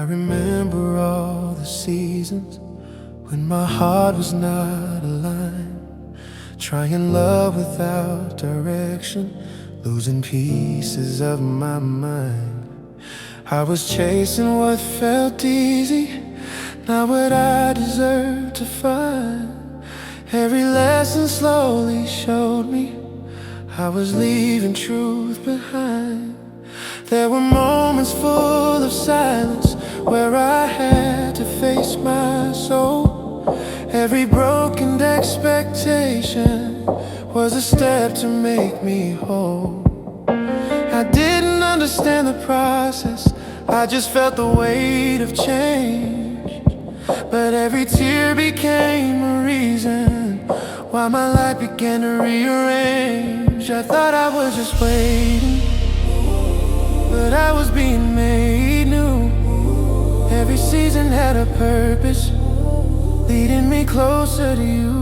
remember all the seasons when my heart was not aligned, trying love without direction, losing pieces of my mind. I was chasing what felt easy, not what I deserved to find. Every lesson slowly showed me I was leaving truth behind. There were moments full of silence where I had to face my soul. Every broken expectation was a step to make me whole. I didn't understand the process, I just felt the weight of change. But every tear became a reason why my life began to rearrange. I thought I was just waiting, but I was being made new. Every season had a purpose, leading me closer to you.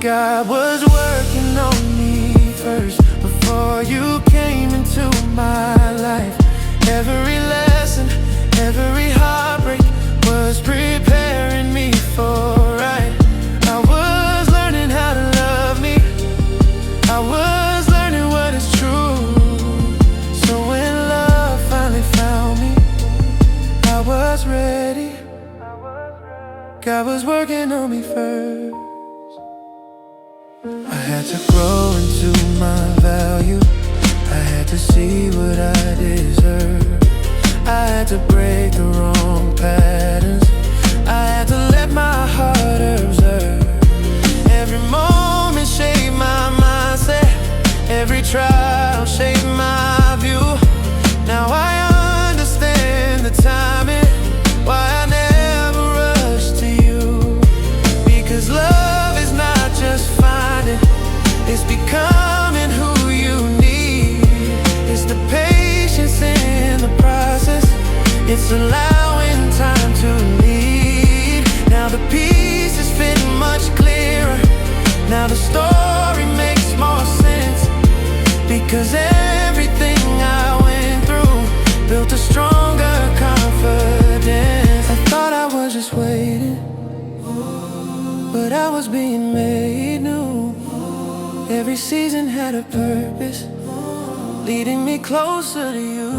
God was working on me first before you came into my life. Every lesson, every heartbreak was preparing me for right. I was learning how to love me, I was learning what is true. So when love finally found me, I was ready. God was working on me first. I had to grow into my value, I had to see what I deserve. I had to break the wrong patterns, I had to let my heart observe. Every moment shaped my mindset, every trial shaped my view. Now I understand the timing, why I never rush to you. Because love is not just finding, it's becoming who you need. It's the patience in the process, it's allowing time to lead. Now the pieces fit much clearer, now the story makes more sense. Because everything I went through built a stronger confidence. I thought I was just waiting, but I was being made new. Every season had a purpose, leading me closer to you.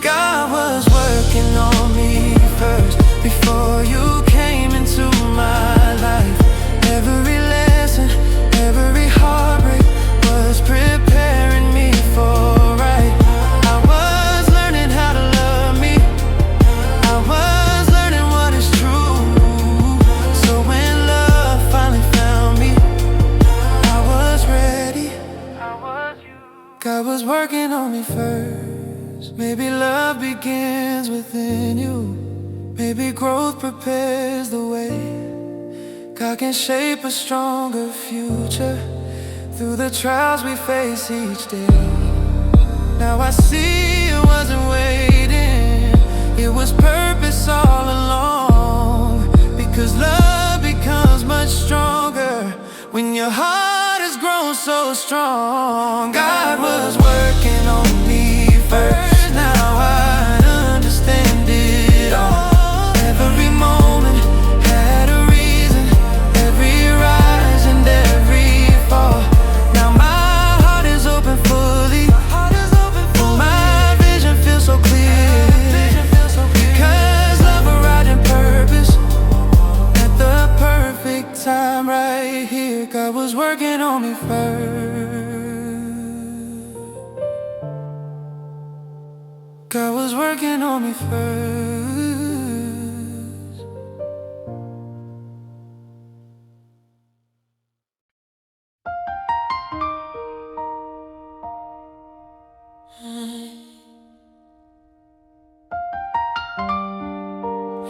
God was working on me first before you came into my life. Every lesson, every heartbreak was preparing me for right. I was learning how to love me, I was learning what is true. So when love finally found me, I was ready. God was working on me first. Maybe love begins within you, maybe growth prepares the way. God can shape a stronger future through the trials we face each day. Now I see it wasn't waiting, it was purpose all along. Because love becomes much stronger when your heart has grown so strong. God was working on me first, now I understand it all. Every moment had a reason, every rise and every fall. Now my heart is open fully, my vision feels so clear. Because love arrived in purpose at the perfect time right here. God was working on me first, God was working on me first.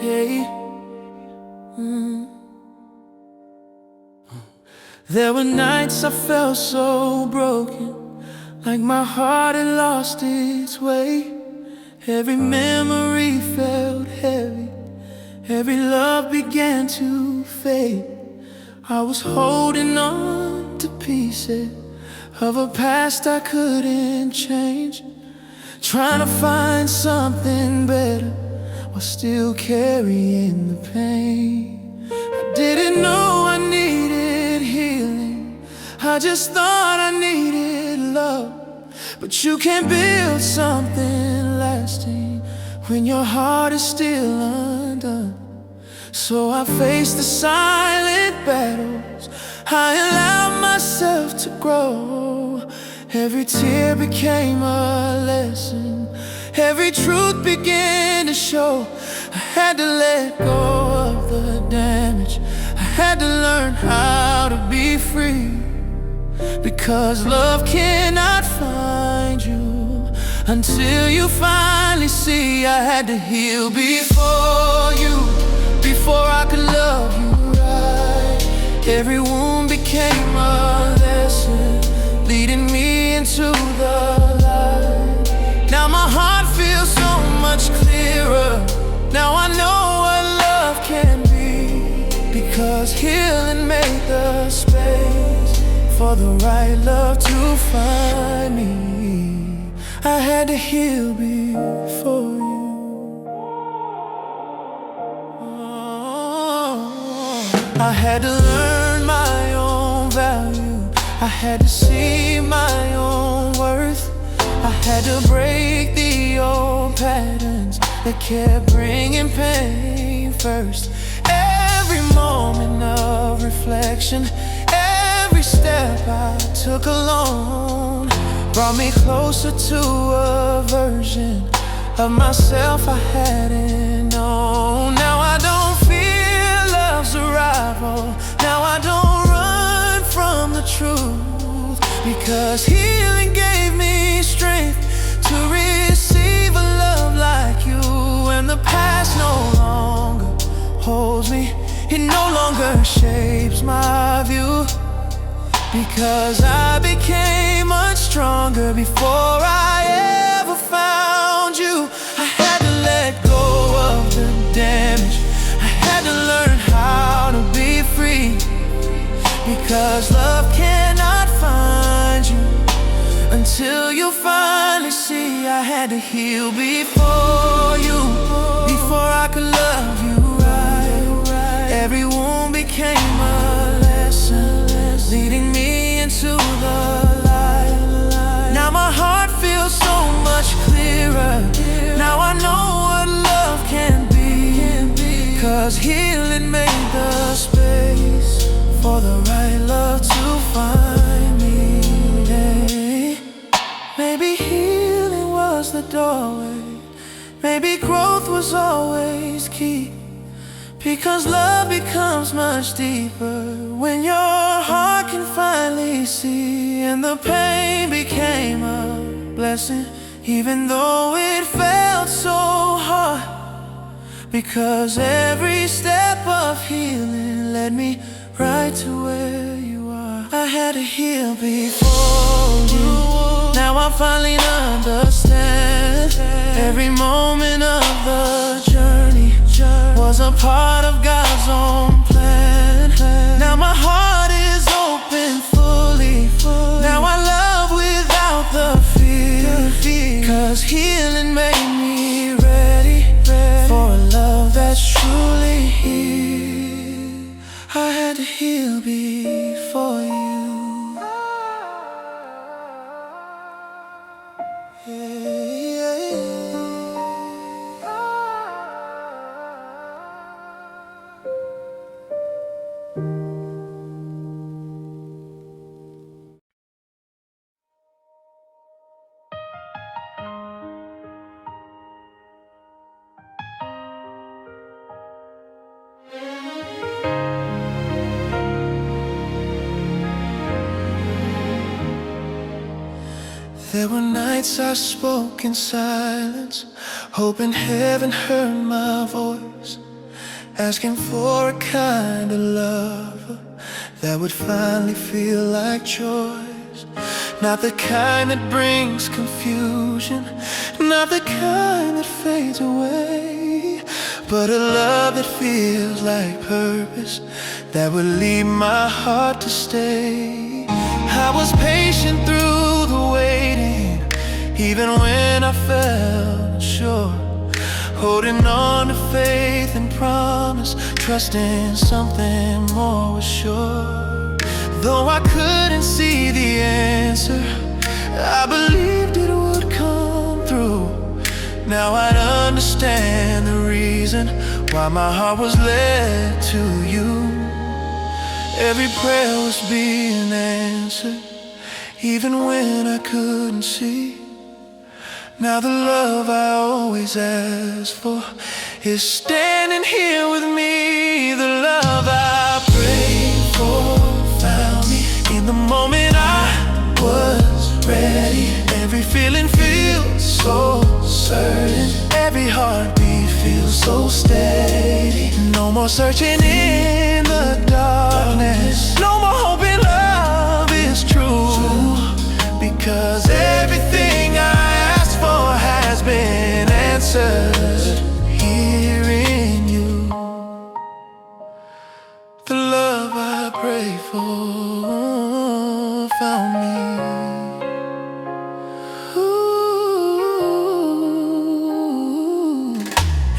Hey. There were nights I felt so broken, like my heart had lost its way. Every memory felt heavy, every love began to fade. I was holding on to pieces of a past I couldn't change, trying to find something better while still carrying the pain. I didn't know I needed healing, I just thought I needed love. But you can't build something lasting when your heart is still undone. So I faced the silent battles, I allowed myself to grow. Every tear became a lesson, every truth began to show. I had to let go of the damage, I had to learn how to be free. Because love cannot find you until you finally see. I had to heal before you, before I could love you right. Every wound became a lesson, leading me into the light. Now my heart feels so much clearer, now I know what love can be. Because healing made the space for the right love to find me. I had to heal before you. I had to learn my own value, I had to see my own worth. I had to break the old patterns that kept bringing pain first. Every moment of reflection, every step I took alone brought me closer to a version of myself I hadn't known. Now I don't fear love's arrival, now I don't run from the truth. Because healing gave me strength to receive a love like you. And the past no longer holds me, it no longer shapes my view. Because I became much stronger before I ever found you. I had to let go of the damage, I had to learn how to be free. Because love cannot find you until you finally see. I had to heal before you, before I could love you right. Every wound became a lesson, leading me into the light. Now my heart feels so much clearer, now I know what love can be. Cause healing made the space for the right love to find me. Maybe healing was the doorway, maybe growth was always key. Because love becomes much deeper when your heart can finally see. And the pain became a blessing, even though it felt so hard. Because every step of healing led me right to where you are. I had to heal before you, now I finally understand. Every moment of the journey was a part of God's own plan. Now my heart is open fully, now I love without the fear. Cause healing made me ready for a love that's truly here. I had to heal before you. There were nights I spoke in silence, hoping heaven heard my voice, asking for a kind of love that would finally feel like choice. Not the kind that brings confusion, not the kind that fades away, but a love that feels like purpose, that would lead my heart to stay. I was patient through the waiting, even when I felt unsure. Holding on to faith and promise, trusting something more was sure. Though I couldn't see the answer, I believed it would come through. Now I understand the reason why my heart was led to you. Every prayer was being answered, even when I couldn't see. Now the love I always asked for is standing here with me. The love I prayed for found me in the moment I was ready. Every feeling feels so certain, every heartbeat feels so steady. No more searching in the darkness, no more hoping love is true, because everything I asked for has been answered here in you. The love I prayed for found me.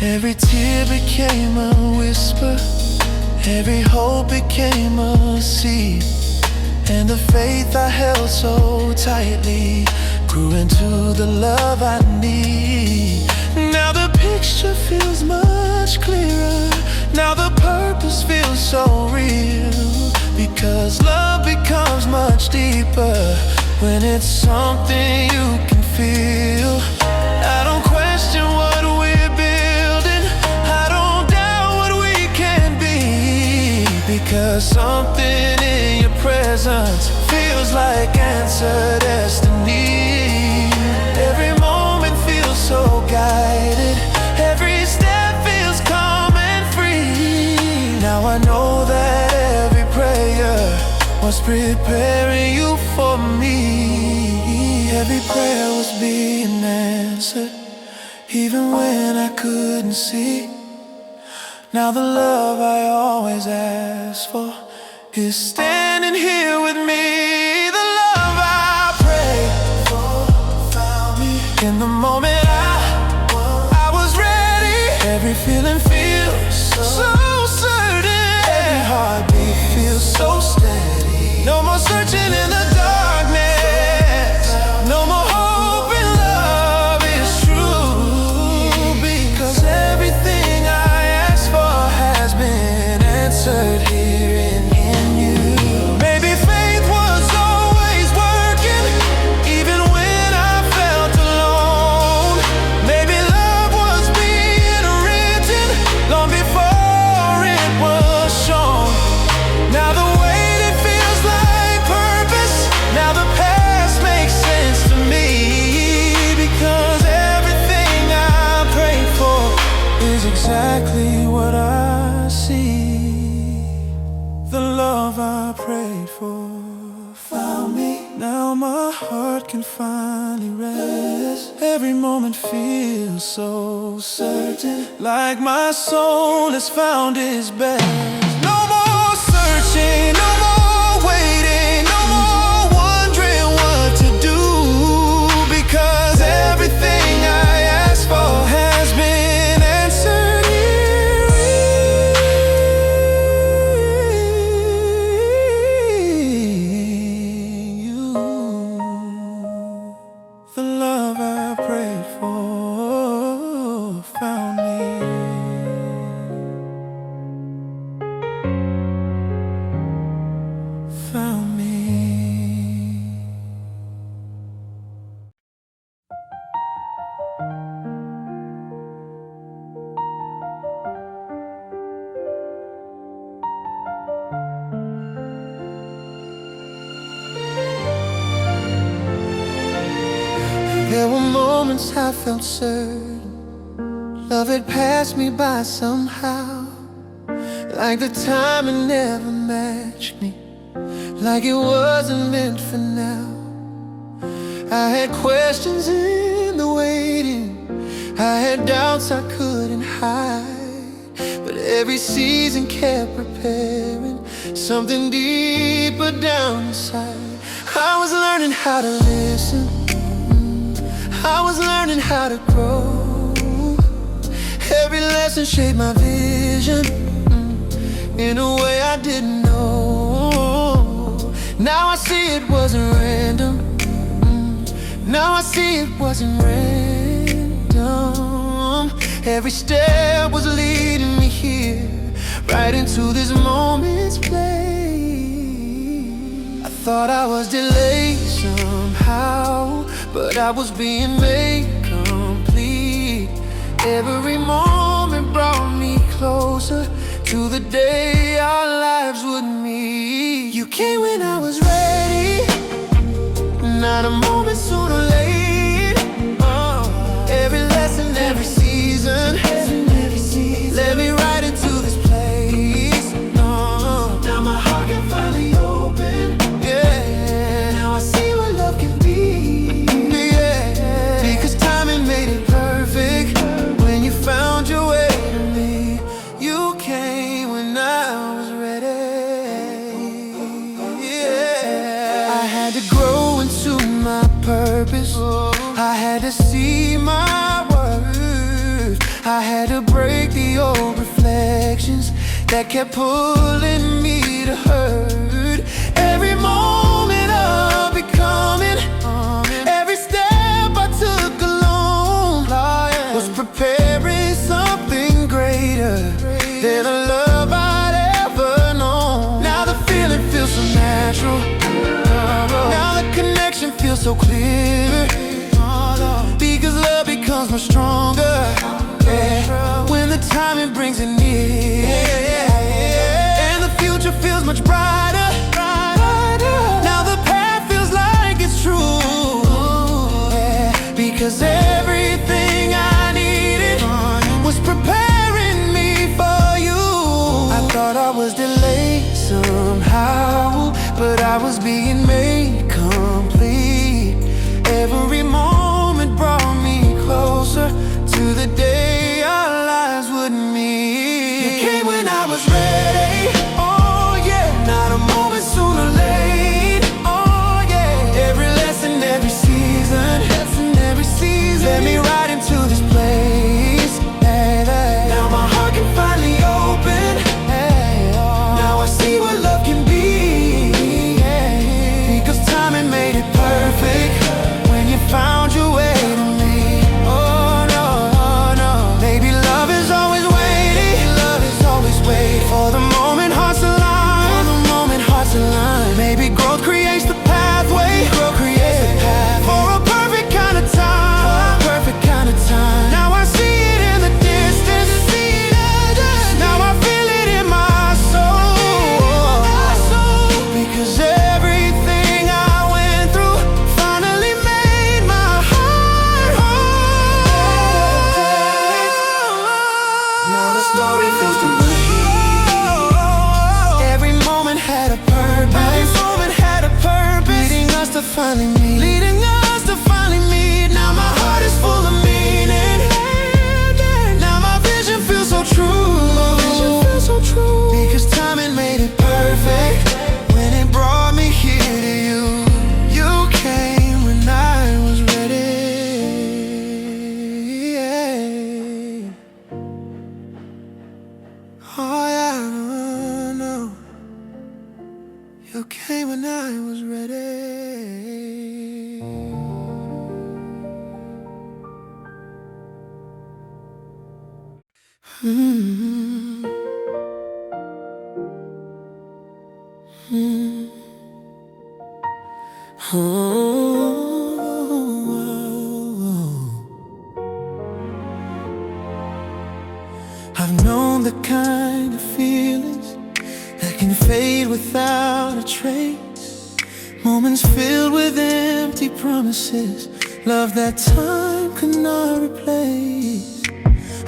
Every tear became a whisper, every hope became a seed, and the faith I held so tightly grew into the love I need. Now the picture feels much clearer, now the purpose feels so real, because love becomes much deeper when it's something you can feel. I don't question what we're building, I don't doubt what we can be, because something in your presence feels like answered destiny. Every moment feels so guided, every step feels calm and free. Now I know that every prayer was preparing you for me. Every prayer was being answered, even when I couldn't see. Now the love I always asked for is standing here with me. The love I prayed for found me in the moment I was ready. Every feeling feels so certain, every heartbeat feels so steady. No more searching in the darkness, no more hope in love is true, because everything I asked for has been answered here in you. Maybe faith was always working, even when I felt alone. Maybe love was being written long before it was shown. Now the wait, it feels like purpose. Now the past makes sense to me, because everything I prayed for is exactly what I see. The love I prayed for found me. Now my heart can finally rest. Every moment feels so certain, like my soul has found its best. No more searching, no more waiting, no more wondering what to do, because everything I asked for has been answered here in you. The love I prayed for found me. Found me. There were moments I felt certain love had passed me by somehow, like the timing never matched me, like it wasn't meant for now. I had questions in the waiting, I had doubts I couldn't hide, but every season kept preparing something deeper down inside. I was learning how to listen, I was learning how to grow. Every lesson shaped my vision in a way I didn't know. Now I see it wasn't random. Now I see it wasn't random. Every step was leading me here, right into this moment's play. I thought I was delayed somehow, but I was being made complete. Every moment brought me closer to the day our lives would meet. You came when I was ready, not a moment soon or late. Every lesson, every season, led me right into this place. Now my heart can finally open. Yeah, now I see what love can be. Yeah, because timing made it perfect. When you found your way to me, you came when I was ready. Yeah, I had to grow into my purpose. I had to see my worth. I had to break the old reflections that kept pulling me to hurt. Every moment of becoming, every step I took alone was preparing something greater than a love I'd ever known. Now the feeling feels so natural. Now the connection feels so clear, because love becomes more stronger, yeah, when the timing brings it near. And the future feels much brighter. Now the path feels like it's true, yeah, because everything I needed was preparing me for you. I thought I was delayed somehow, but I was being made complete. Every moment brought me closer to the day our lives would meet. You came when I was ready. Oh yeah, not a moment soon or late. Oh yeah, every lesson, every season, led me right into this place. Now my heart can finally open. Now I see what love can be, because timing made it perfect. When you found your way to me, oh no, maybe love is always waiting. Love is always waiting for the moment hearts align. For the moment hearts align. Maybe growth creates the pathway. For a perfect kind of time. Perfect kind of time. Now I see it in the distance. Now I feel it in my soul. Because everything I went through finally made my heart whole. Now the story feels complete. Every moment had a purpose. Leading us to finally meet. Now my heart is full of meaning. Now my vision feels so true. Because timing made it perfect. When it brought me here to you. You came when I was ready. Yeah. Oh yeah, no. You came when I was ready. I've known the kind of feelings that can fade without a trace. Moments filled with empty promises, love that time could not replace.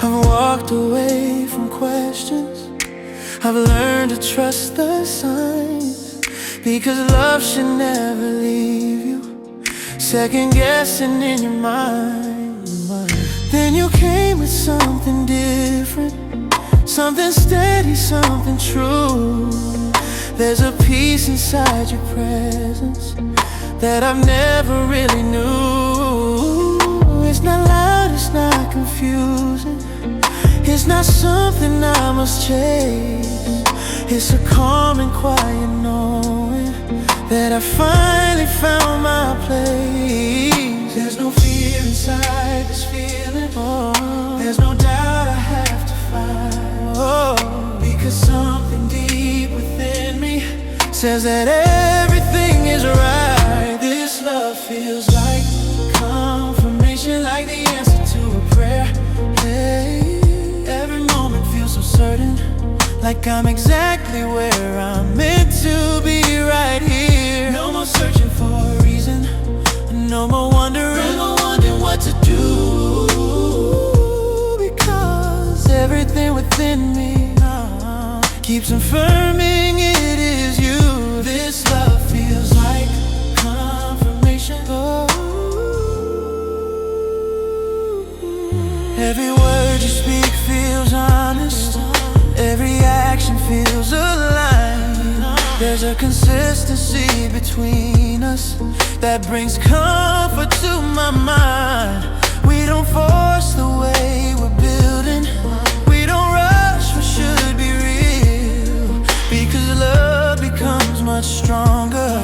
I've walked away from questions. I've learned to trust the signs, because love should never leave you second guessing in your mind. Then you came with something different, something steady, something true. There's a peace inside your presence that I've never really knew. It's not loud, it's not confusing. It's not something I must chase. It's a calm and quiet knowing that I finally found my place. There's no fear inside this feeling. There's no doubt I have to find. Because something deep within me says that everything is right. This love feels like confirmation, like the answer to a prayer. Hey, every moment feels so certain, like I'm exactly where I'm meant to be, right here. No more searching for a reason, no more wondering what to do. Because everything within me keeps affirming it is you. This love feels like confirmation. Every word you speak feels honest. Every action feels aligned. There's a consistency between us that brings comfort to my mind. We don't force the way we're building. We don't rush what should be real. Because love becomes much stronger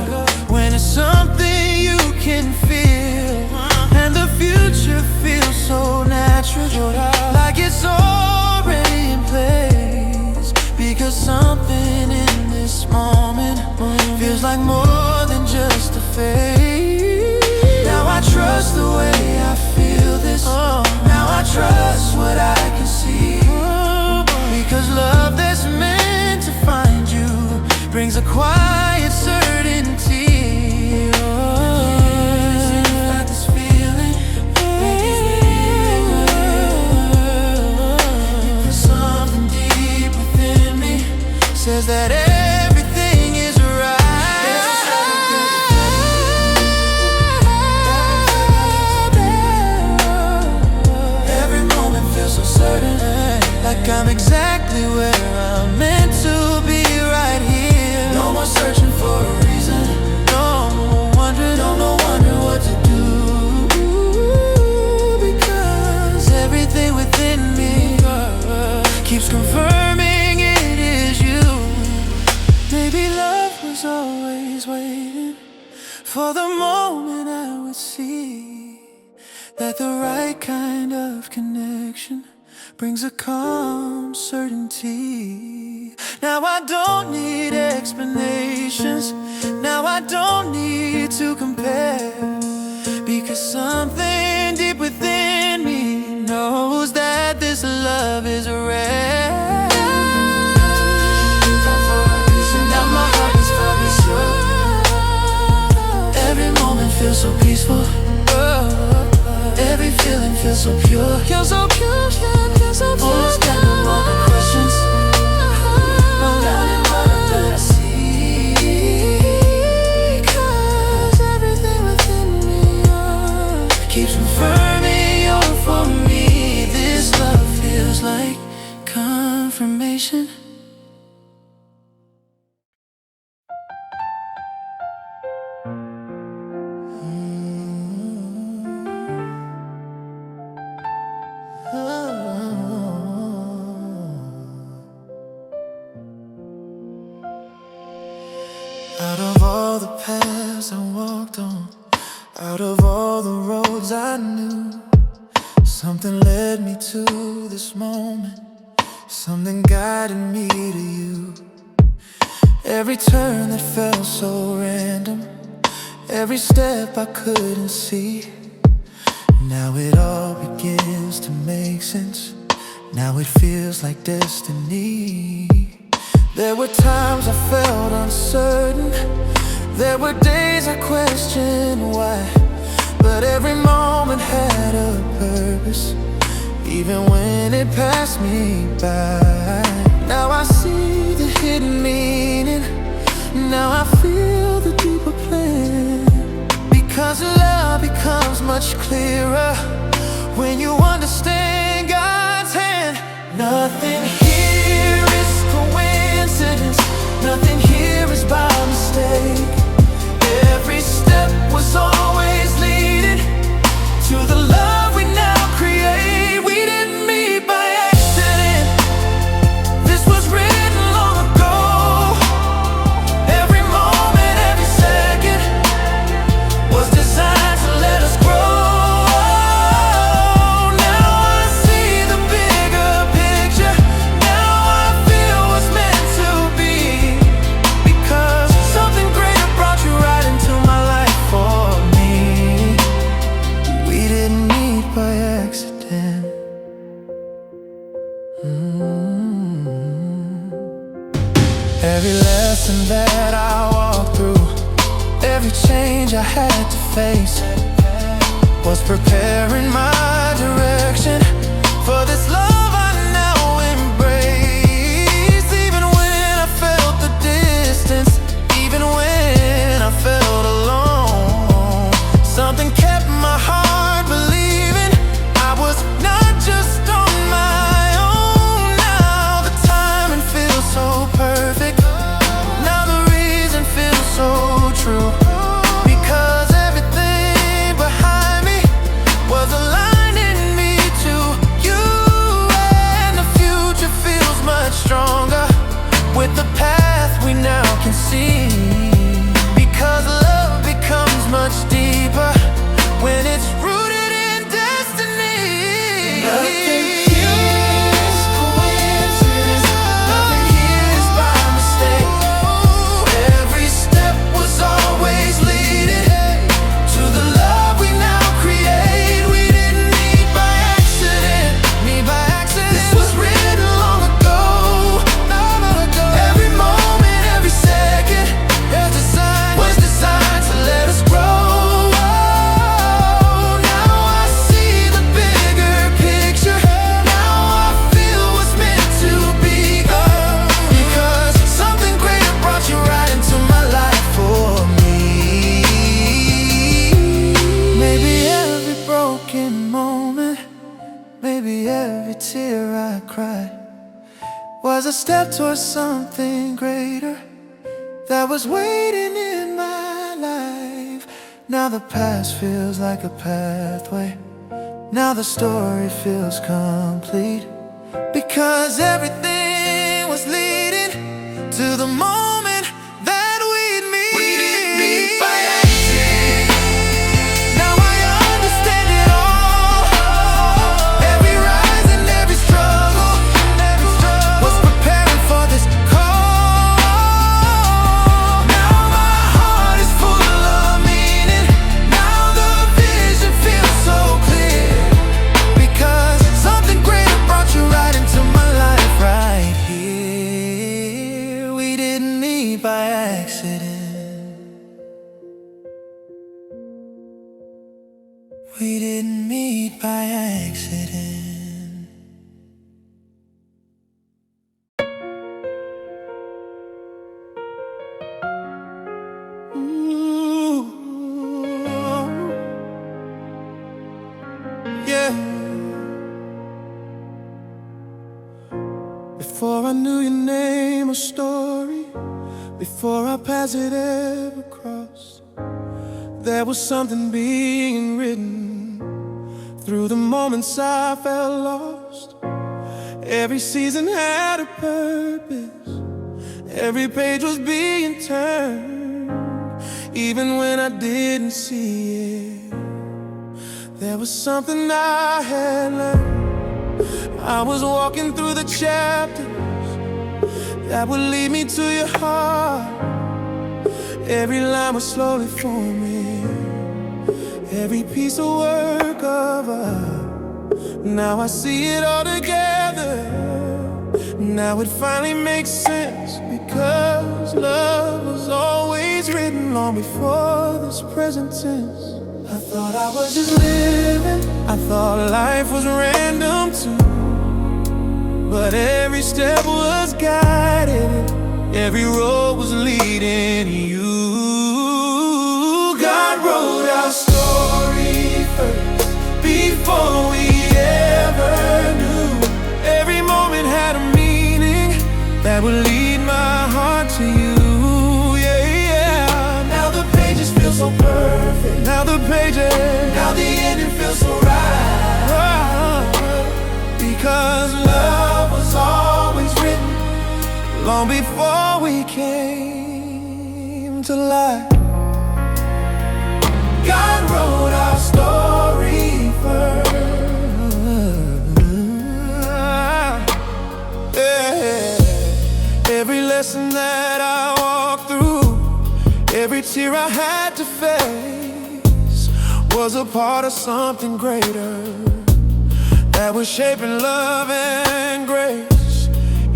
when it's something you can feel. And the future feels so natural, like it's already in place. Because something in this moment feels like more than just a phase. Now I trust the way I feel this. Now I trust what I can see. Because love that's meant to find you brings a quiet certainty. Says that everything is right. Every moment feels so certain, like I'm exactly where I'm meant to be, right here. No more searching for a reason, no more wondering, what to do. Because everything within me keeps confirming maybe love was always waiting for the moment I would see that the right kind of connection brings a calm certainty. Now I don't need explanations. Now I don't need to compare. Because something deep within me knows that this love is rare. Every moment feels so peaceful. Every feeling feels so pure. Feels so pure, feels so pure. Almost got no longer questions. No doubt in what that I see. Because everything within me keeps confirming you're for me. This love feels like confirmation. Out of all the paths I walked on, out of all the roads I knew, something led me to this moment. Something guided me to you. Every turn that felt so random, every step I couldn't see. Now it all begins to make sense. Now it feels like destiny. There were times I felt uncertain. There were days I questioned why. But every moment had a purpose, even when it passed me by. Now I see the hidden meaning. Now I feel the deeper plan. Because love becomes much clearer when you understand God's hand. Nothing here is coincidence. Nothing here is by mistake. Every step was always leading to the love we change I had to face was preparing my direction for this love I now embrace. Even when I felt the distance, even when I felt alone, something kept my heart believing I was not just on my own. Now the timing feels so perfect, now the reason feels so true, because everything behind me was aligning me to you. And the future feels much stronger with the path we now can see, because love becomes much deeper when it's rooted in destiny. Nothing here is coincidence, nothing here is by mistake. Every step was always leading to the love we now create. We didn't meet by accident, This was written long ago, Every moment, every second was designed to let us grow. Now I see the bigger picture, now I feel what's meant to be. Because something greater brought you right into my life for me. Maybe every broken moment, maybe every tear I cried was a step towards something greater that was waiting in my life. Now the past feels like a pathway, now the story feels complete, because everything was leading to the moment that we'd meet. We didn't meet by accident. Now I understand it all. Every rise and every struggle was preparing for this call. Now my heart is full of meaning, now the vision feels so clear, because something greater brought you right into my life right here. We didn't meet by accident, we didn't meet by accident. Ooh, yeah. Before I knew your name or story, before our paths had ever crossed, there was something being written through the moments I felt lost. Every season had a purpose, every page was being turned. Even when I didn't see it, there was something I had learned. I was walking through the chapters that would lead me to your heart. Every line was slowly forming, every piece of work of art. Now I see it all together, now it finally makes sense, because love was always written long before this present tense. I thought I was just living, I thought life was random too, but every step was guided, every road was leading you. God wrote our story first, before we ever knew. Every moment had a meaning that would lead my heart to you. Yeah, yeah. Now the pages feel so perfect, now the ending feels so right. Because love was always written long before we came to life. God wrote our story first. Yeah. Every lesson that I walked through, every tear I had to face, was a part of something greater that was shaping love and grace.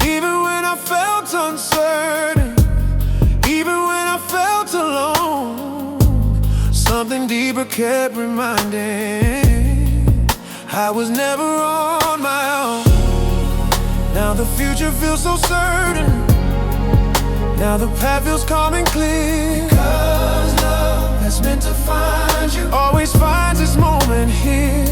Even when I felt uncertain, even when I felt alone, kept reminding I was never on my own. Now the future feels so certain. Now the path feels calm and clear. Because love that's meant to find you always finds its moment here.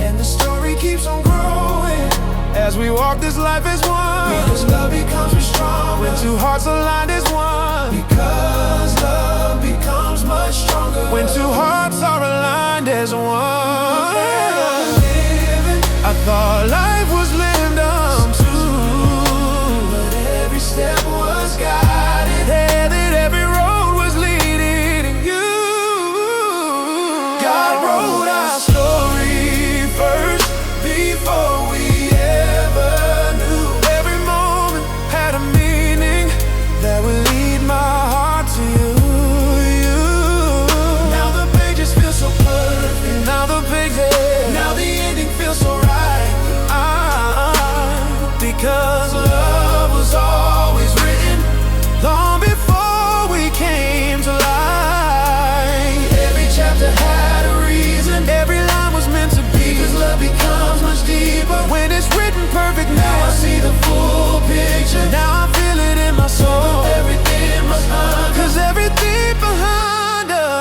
And the story keeps on growing as we walk this life as one. Because love becomes stronger when two hearts aligned as one. Because love becomes much stronger when two hearts are aligned as one. I thought life was lived on two, but every step was guided, that every road was leading to you. God wrote our story first before we ever knew. Every moment had a meaning that would lead my heart to you. Now the pages feel so perfect. Now the ending feels so right. Because love was always written long before we came to life. Every chapter had a reason, every line was meant to be. Because love becomes much deeper when it's written perfect. Now I see the full picture, now I feel it in my soul. Everything must honor, cause everything behind us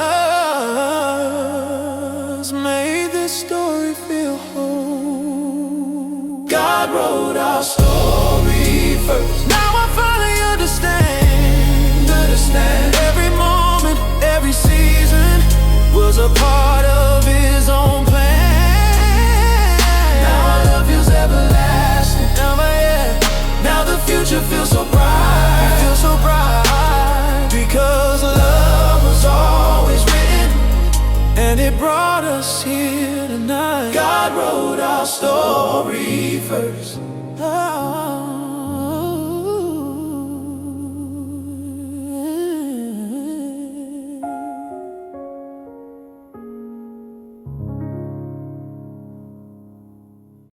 made this story feel whole. God wrote our story first. Now I finally understand. Every moment, every season was a part of His own plan. Now our love feels everlasting. Now the future feels so bright. It feels so bright because love was always written, and it brought us here tonight. God wrote our story first.